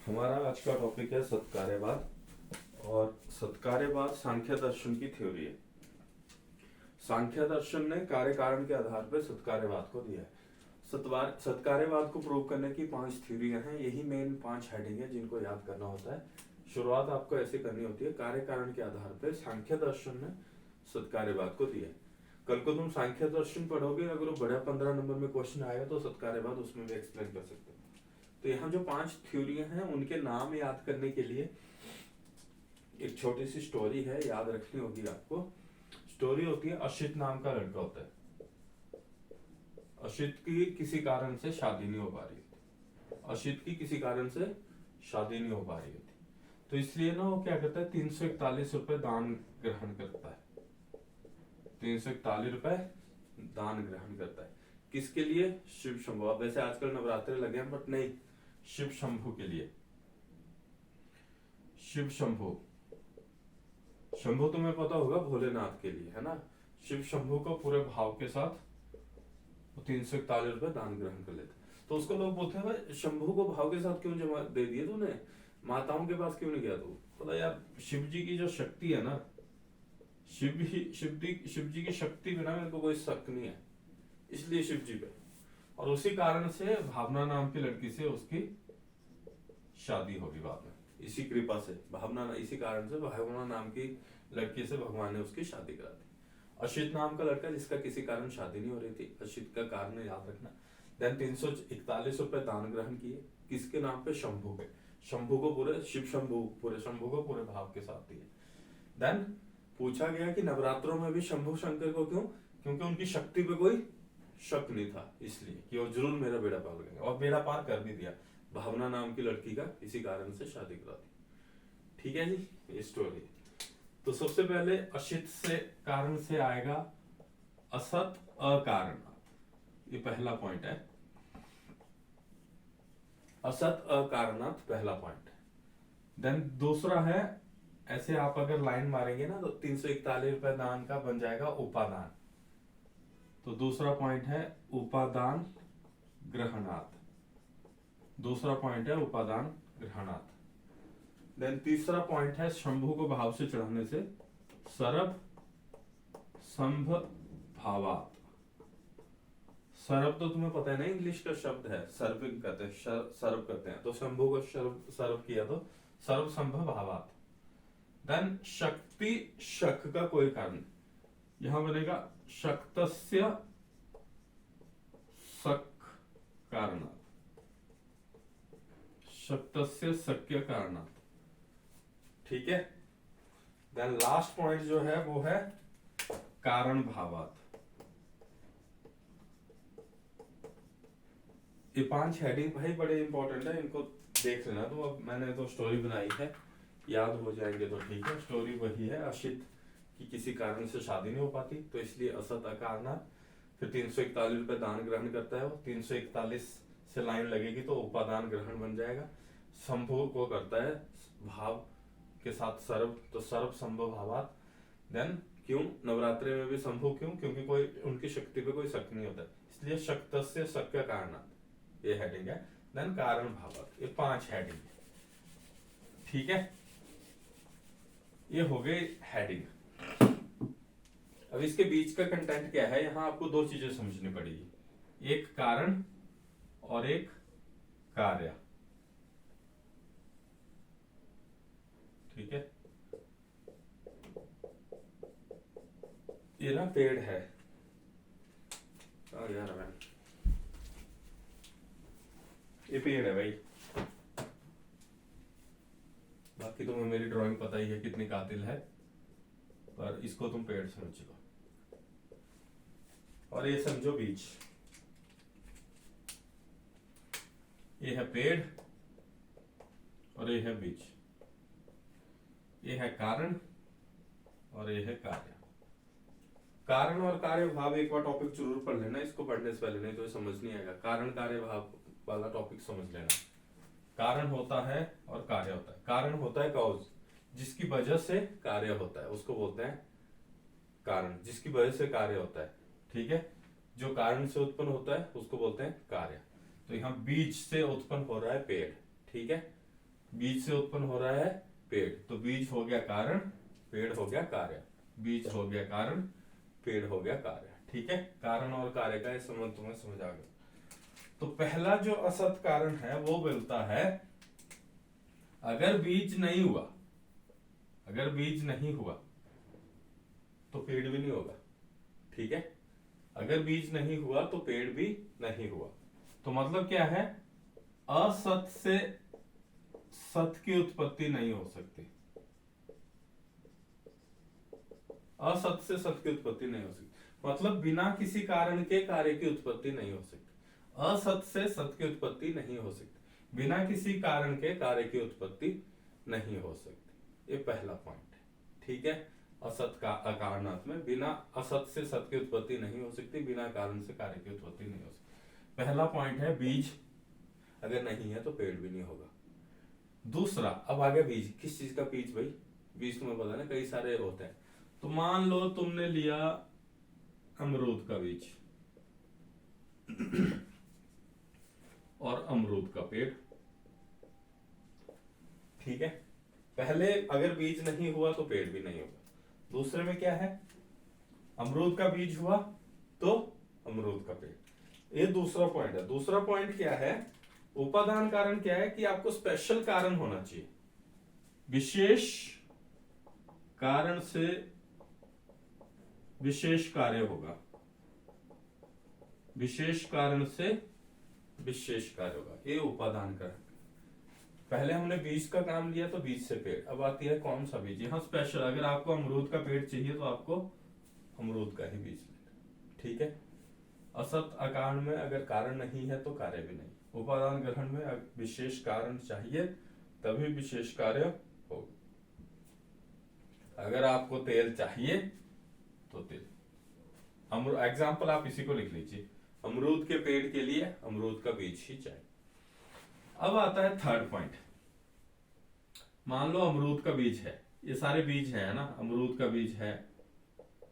हमारा आज का टॉपिक है सत्कार्यवाद। और सत्कार्यवाद सांख्य दर्शन की थ्योरी है। सांख्य दर्शन ने कार्य कारण के आधार पर सत्कार्यवाद को दिया है। सत्कार्यवाद को प्रूव करने की 5 थ्योरियां हैं। यही मेन 5 हेडिंग है जिनको याद करना होता है। शुरुआत आपको ऐसे करनी होती है, कार्य कारण के आधार पर सांख्य दर्शन ने सत्कार्यवाद को दिया है। कल को तुम सांख्य दर्शन पढ़ोगे, अगर वो बड़ा 15 नंबर में क्वेश्चन आएगा तो सत्कार्यवाद उसमें भी एक्सप्लेन कर सकते हो। तो यहाँ जो 5 थ्योरियां हैं उनके नाम याद करने के लिए एक छोटी सी स्टोरी है, याद रखनी होगी आपको। स्टोरी होती है, अशित नाम का लड़का होता है। अशित की किसी कारण से शादी नहीं हो पा रही होती। अशित की किसी कारण से शादी नहीं हो पा रही होती, तो इसलिए ना वो क्या करता है, 341 रुपए दान ग्रहण करता है। 341 रुपए दान ग्रहण करता है। किसके लिए? शिव शंभु। अब वैसे आजकल नवरात्रे लगे हैं, बट नहीं, शिव शंभु के लिए। शिव शंभु, शंभु तुम्हें पता होगा भोलेनाथ के लिए, है ना। शिव शंभु को पूरे भाव के साथ 341 रुपए दान ग्रहण कर लेते। तो उसको लोग बोलते हैं, भाई शंभु को भाव के साथ क्यों जमा दे दिए तूने, माताओं के पास क्यों नहीं गया तू? बोला यार, शिव जी की जो शक्ति है ना, शिव जी की शक्ति बिना मेरे को कोई शक नहीं है, इसलिए शिव जी पे। और उसी कारण से भावना नाम की लड़की से उसकी शादी होगी बाद में। इसी कृपा से भावना, इसी कारण से भावना नाम की लड़की से भगवान ने उसकी शादी करा दी। अशित नाम का लड़का जिसका किसी कारण शादी नहीं हो रही थी, अशित का कारण याद रखना। देन 341 रुपए दान ग्रहण किए, किसके नाम पे? शंभू के। शंभू को पूरे, शिव शंभू पूरे शंभू को पूरे भाव के साथ दिए। देन पूछा गया कि नवरात्रों में भी शंभू शंकर को क्यों? क्योंकि उनकी शक्ति पे कोई शक नहीं था, इसलिए कि वो जरूर मेरा बेड़ा पार करेंगे, और बेड़ा पार कर भी दिया। भावना नाम की लड़की का इसी कारण से शादी करा दी। ठीक है जी, ये स्टोरी। तो सबसे पहले अशित से कारण से आएगा असत अकारण। ये पहला पॉइंट है, असत अकारणात, पहला पॉइंट। देन दूसरा है, ऐसे आप अगर लाइन मारेंगे ना तो 341 रुपए दान का बन जाएगा उपादान। तो दूसरा पॉइंट है उपादान ग्रहणात। दूसरा पॉइंट है उपादान ग्रहणात। देन तीसरा पॉइंट है शंभु को भाव से चढ़ाने से सरभ संभभावात। सरभ तो तुम्हें पता है ना, इंग्लिश का शब्द है, सर्विंग कहते हैं, सर्व करते हैं। तो शंभु को सर्व किया तो सर्व संभभावात। देन शक्ति शक का कोई कारण, यहां बनेगा शक्तस्य शक कारणात्। शक्तस्य शक्य कारणात्। ठीक है। देन लास्ट पॉइंट जो है वो है कारण भावात। ये 5 हेडिंग भाई बड़े इंपॉर्टेंट है, इनको देख लेना। तो अब मैंने तो स्टोरी बनाई है, याद हो जाएंगे तो ठीक है। स्टोरी वही है, अशित की किसी कारण से शादी नहीं हो पाती, तो इसलिए असत अकारणात। फिर 341 रुपए दान ग्रहण करता है वो, 341 से लाइन लगेगी तो उपादान ग्रहण बन जाएगा। शंभु को करता है भाव के साथ सर्व, तो सर्व संभव भावात। देन क्यों नवरात्रि में भी शंभु, क्यों? क्योंकि कोई उनकी शक्ति पे कोई शक नहीं होता, इसलिए शक्तस्य शक्य कारणात्, ये हेडिंग है। देन कारण भावात, ये 5 हेडिंग है। ठीक है, ये हो गई हेडिंग। अब इसके बीच का कंटेंट क्या है, यहां आपको 2 चीजें समझनी पड़ेगी, एक कारण और एक कार्य। ठीक है, ये ना पेड़ है, यार मैं, ये पेड़ है भाई। बाकी तुम्हें मेरी ड्राइंग पता ही है कितनी कातिल है, पर इसको तुम पेड़ समझो। और ये समझो बीज, ये है पेड़ और ये है बीज। ये है कारण और ये है कार्य। कारण और कार्य भाव एक बार टॉपिक जरूर पढ़ लेना, इसको पढ़ने से पहले, नहीं तो समझ नहीं आएगा। कारण कार्य भाव वाला टॉपिक समझ लेना। कारण होता है और कार्य होता है। कारण होता है कॉज, जिसकी वजह से कार्य होता है, उसको बोलते हैं कारण, जिसकी वजह से कार्य होता है। ठीक है, जो कारण से उत्पन्न होता है उसको बोलते हैं कार्य। तो यहाँ बीज से उत्पन्न हो रहा है पेड़। ठीक है, बीज से उत्पन्न हो रहा है पेड़, तो बीज हो गया कारण, पेड़ हो गया कार्य। बीज हो गया कारण, पेड़ हो गया कार्य। ठीक है, कारण और कार्य का इस संबंध तुम्हें समझ आ गया। तो पहला जो असत कारण है वो बोलता है अगर बीज नहीं हुआ, अगर बीज नहीं हुआ तो पेड़ भी नहीं होगा। ठीक है, अगर बीज नहीं हुआ तो पेड़ भी नहीं हुआ। तो मतलब क्या है, असत से सत की उत्पत्ति नहीं हो सकती, असत से सत की उत्पत्ति नहीं हो सकती, मतलब बिना किसी कारण के कार्य की उत्पत्ति नहीं हो सकती। असत से सत की उत्पत्ति नहीं हो सकती, बिना किसी कारण के कार्य की उत्पत्ति नहीं हो सकती। ये पहला पॉइंट है। ठीक है, असत का अकारणात् में बिना असत से सत की उत्पत्ति नहीं हो सकती, बिना कारण से कार्य की उत्पत्ति नहीं हो सकती। पहला पॉइंट है बीज अगर नहीं है तो पेड़ भी नहीं होगा। दूसरा, अब आ गया बीज, किस चीज का बीज भाई? बीज तुम्हें पता ना कई सारे होते हैं। तो मान लो तुमने लिया अमरूद का बीज और अमरूद का पेड़। ठीक है, पहले अगर बीज नहीं हुआ तो पेड़ भी नहीं होगा। दूसरे में क्या है, अमरूद का बीज हुआ तो अमरूद का पेड़। ये दूसरा पॉइंट है। दूसरा पॉइंट क्या है, उपादान कारण क्या है कि आपको स्पेशल कारण होना चाहिए, विशेष कारण से विशेष कार्य होगा, विशेष कारण से विशेष कार्य होगा। ये उपादान कारण। पहले हमने बीज का काम लिया तो बीज से पेड़, अब आती है कौन सा बीज। यहां स्पेशल, अगर आपको अमरूद का पेड़ चाहिए तो आपको अमरूद का ही बीज लेना। ठीक है, असत अकारण में अगर कारण नहीं है तो कार्य भी नहीं। उपादान ग्रहण में विशेष कारण चाहिए तभी विशेष कार्य होगा। अगर आपको तेल चाहिए तो तेल, एग्जाम्पल आप इसी को लिख लीजिए, अमरूद के पेड़ के लिए अमरूद का बीज ही चाहिए। अब आता है थर्ड पॉइंट। मान लो अमरूद का बीज है, ये सारे बीज है ना, अमरूद का बीज है,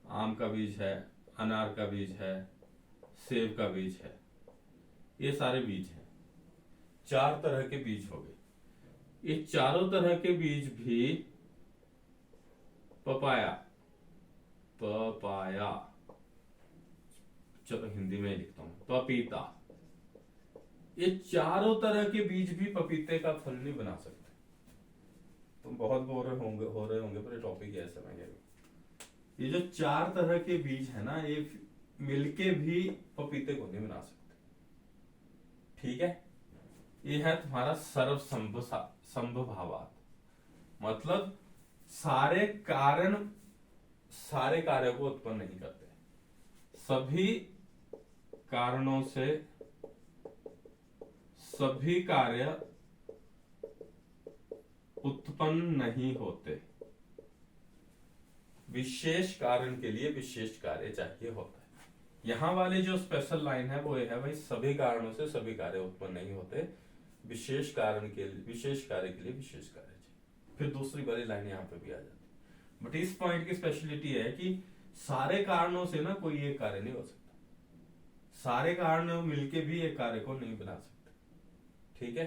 आम का बीज है, अनार का बीज है, सेब का बीज है, ये सारे बीज हैं। 4 तरह के बीज हो गए। ये चारों तरह के बीज भी पपाया, पपाया, चलो हिंदी में लिखता हूं, पपीता, ये चारों तरह के बीज भी पपीते का फल नहीं बना सकते। तुम बहुत बोर हो रहे होंगे पर टॉपिक ऐसा मैं कह रहा हूं, ये जो 4 तरह के बीज है ना, ये मिलके भी पपीते को नहीं बना सकते। ठीक है, ये है तुम्हारा सर्व संभवात, मतलब सारे कारण सारे कार्यों को उत्पन्न नहीं करते, सभी कारणों से सभी कार्य उत्पन्न नहीं होते। विशेष कारण के लिए विशेष कार्य चाहिए होता है। यहां वाले जो स्पेशल लाइन है वो ये है भाई, सभी कारणों से सभी कार्य उत्पन्न नहीं होते, विशेष कारण के लिए विशेष कार्य के लिए विशेष कार्य चाहिए। फिर दूसरी वाली लाइन यहाँ पे भी आ जाती है। बट इस पॉइंट की स्पेशलिटी है कि सारे कारणों से ना कोई एक कार्य नहीं हो सकता, सारे कारण मिलके भी एक कार्य को नहीं बना सकते। ठीक है,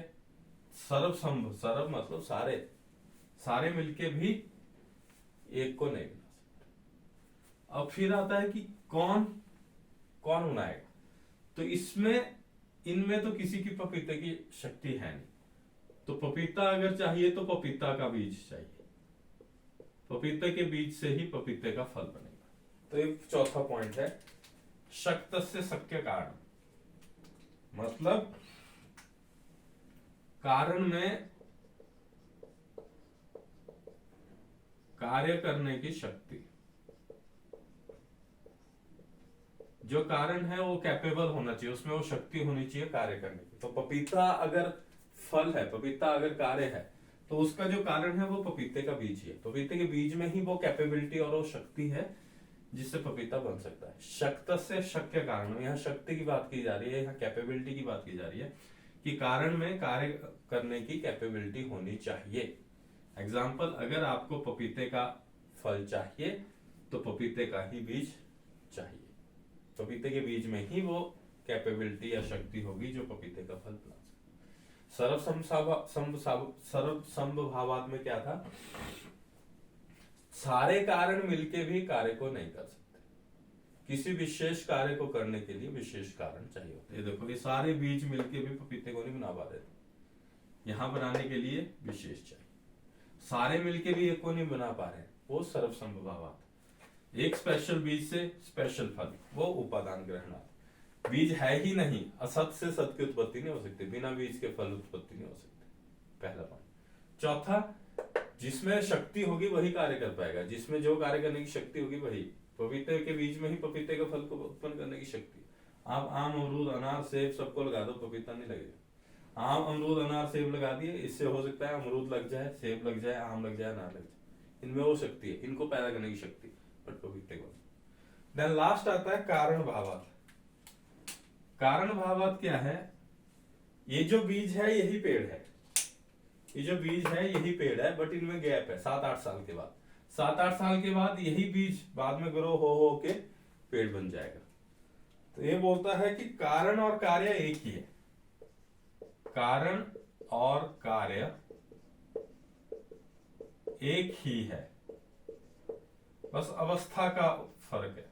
सर्व मतलब सारे, सारे मिलके भी एक को नहीं बना सकते। अब फिर आता है कि कौन कौन बनाएगा, तो इसमें इनमें तो किसी की पपीते की शक्ति है नहीं, तो पपीता अगर चाहिए तो पपीता का बीज चाहिए, पपीते के बीज से ही पपीते का फल बनेगा। तो ये चौथा पॉइंट है, शक्त से शक्य कारण, मतलब कारण में कार्य करने की शक्ति, जो कारण है वो कैपेबल होना चाहिए, उसमें वो शक्ति होनी चाहिए कार्य करने की। तो पपीता अगर फल है, पपीता अगर कार्य है, तो उसका जो कारण है वो पपीते का बीज ही है। पपीते के बीज में ही वो कैपेबिलिटी और वो शक्ति है जिससे पपीता बन सकता है। शक्त से शक्य कारण, यहाँ शक्ति की बात की जा रही है, यहाँ कैपेबिलिटी की बात की जा रही है कि कारण में कार्य करने की कैपेबिलिटी होनी चाहिए। एग्जाम्पल, अगर आपको पपीते का फल चाहिए तो पपीते का ही बीज चाहिए, पपीते के बीज में ही वो कैपेबिलिटी या शक्ति होगी जो पपीते का फल बना सकती। सर्वसंभवात में क्या था, सारे कारण मिलके भी कार्य को नहीं कर सकते, किसी विशेष कार्य को करने के लिए विशेष कारण चाहिए होता है। ये देखो, ये सारे बीज मिलके भी पपीते को नहीं बना पा रहे थे, यहां बनाने के लिए विशेष चाहिए। सारे मिलके भी एक को नहीं बना पा रहे, वो सर्वसंभवात। एक स्पेशल बीज से स्पेशल फल, वो उपादान ग्रहणात। बीज है ही नहीं, असत से सत की उत्पत्ति नहीं हो सकती, बिना बीज के फल उत्पत्ति नहीं हो सकती, पहला पॉइंट। चौथा, जिसमें शक्ति होगी वही कार्य कर पाएगा, जिसमें जो कार्य करने की शक्ति होगी वही। पपीते के बीज में ही पपीते के फल को उत्पन्न करने की शक्ति। आप आम, अमरूद, अनार, सेब सबको लगा दो, पपीता नहीं लगेगा। आम, अमरूद, अनार, सेब लगा दिए, इससे हो सकता है अमरूद लग जाए, सेब लग जाए, आम लग जाए, अनार लग जाए, इनमें वो शक्ति है, इनको पैदा करने की शक्ति, बट पपीते को। देन लास्ट आता है कारण भावात। कारण भावात क्या है, ये जो बीज है यही पेड़ है, ये जो बीज है यही पेड़ है, बट इनमें गैप है 7-8 साल के बाद। 7-8 साल के बाद यही बीज बाद में ग्रो हो के पेड़ बन जाएगा। तो ये बोलता है कि कारण और कार्य एक ही है, कारण और कार्य एक ही है, बस अवस्था का फर्क है,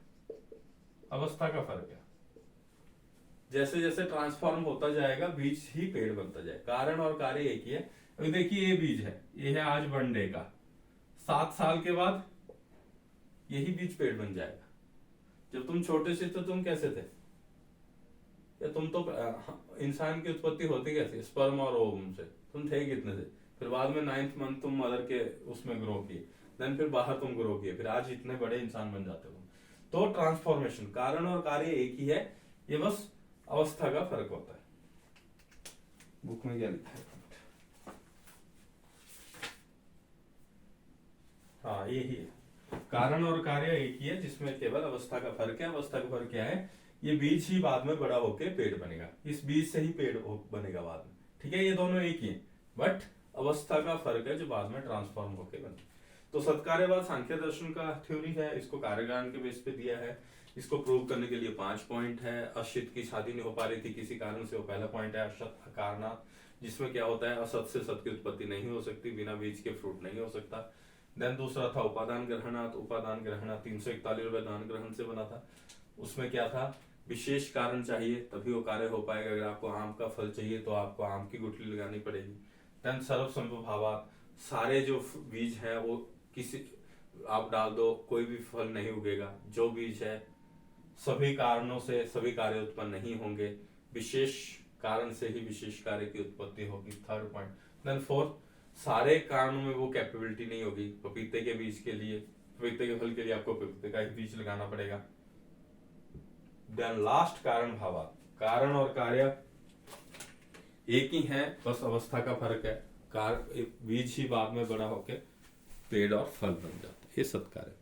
अवस्था का फर्क है। जैसे जैसे ट्रांसफॉर्म होता जाएगा बीज ही पेड़ बनता जाए। कारण और कार्य एक ही है। अभी देखिए, ये बीज है, ये है आज वनडे का, 7 साल के बाद यही बीज पेड़ बन जाएगा। जब तुम छोटे से तो तुम कैसे थे, या तुम तो इंसान की उत्पत्ति होती कैसे, स्पर्म और ओवम से, तुम थे कितने से, फिर बाद में 9th मंथ तुम मदर के उसमें ग्रो किए, देन फिर बाहर तुम ग्रो किए, फिर आज इतने बड़े इंसान बन जाते हो। तो ट्रांसफॉर्मेशन, कारण और कार्य एक ही है, ये बस अवस्था का फर्क होता है। बुक में क्या लिखा है, हाँ यही है, कारण और कार्य एक ही है, जिसमें केवल अवस्था का फर्क है। अवस्था का फर्क क्या है, ये बीज ही बाद में बड़ा होके पेड़ बनेगा, इस बीज से ही पेड़ बनेगा बाद में, ठीक है। ये दोनों एक ही है, बट अवस्था का फर्क है जो बाद में ट्रांसफॉर्म होके बने। तो सत्कार्यवाद सांख्य दर्शन का थ्योरी है, इसको कार्यकारण के बेस पे दिया है। इसको प्रूव करने के लिए 5 पॉइंट है। अशित की शादी नहीं हो पा रही थी किसी कारण से, वो पहला पॉइंट है। असत अकारणात, जिसमें क्या होता है, असत से सत की उत्पत्ति नहीं हो सकती, बिना बीज के फ्रूट नहीं हो सकता। देन दूसरा था उपादान ग्रहणात। उपादान ग्रहणात 341 रुपए दान ग्रहण से बना था। उसमें क्या था, विशेष कारण चाहिए तभी वो कार्य हो पाएगा। अगर आपको आम का फल चाहिए तो आपको आम की गुठली लगानी पड़ेगी। देन सर्वसंभवात, सारे जो बीज है वो किसी आप डाल दो, कोई भी फल नहीं उगेगा। जो बीज है सभी कारणों से सभी कार्य उत्पन्न नहीं होंगे, विशेष कारण से ही विशेष कार्य की उत्पत्ति होगी। Third point. देन फोर्थ, सारे कारणों में वो कैपेबिलिटी नहीं होगी। पपीते के बीज के लिए, पपीते के फल के लिए आपको पपीते का ही बीज लगाना पड़ेगा। देन लास्ट कारण भावात, कारण और कार्य एक ही है, बस अवस्था का फर्क है। बीज ही बाद में बड़ा होके पेड़ और फल बन जाता है। ये सत्कार्य।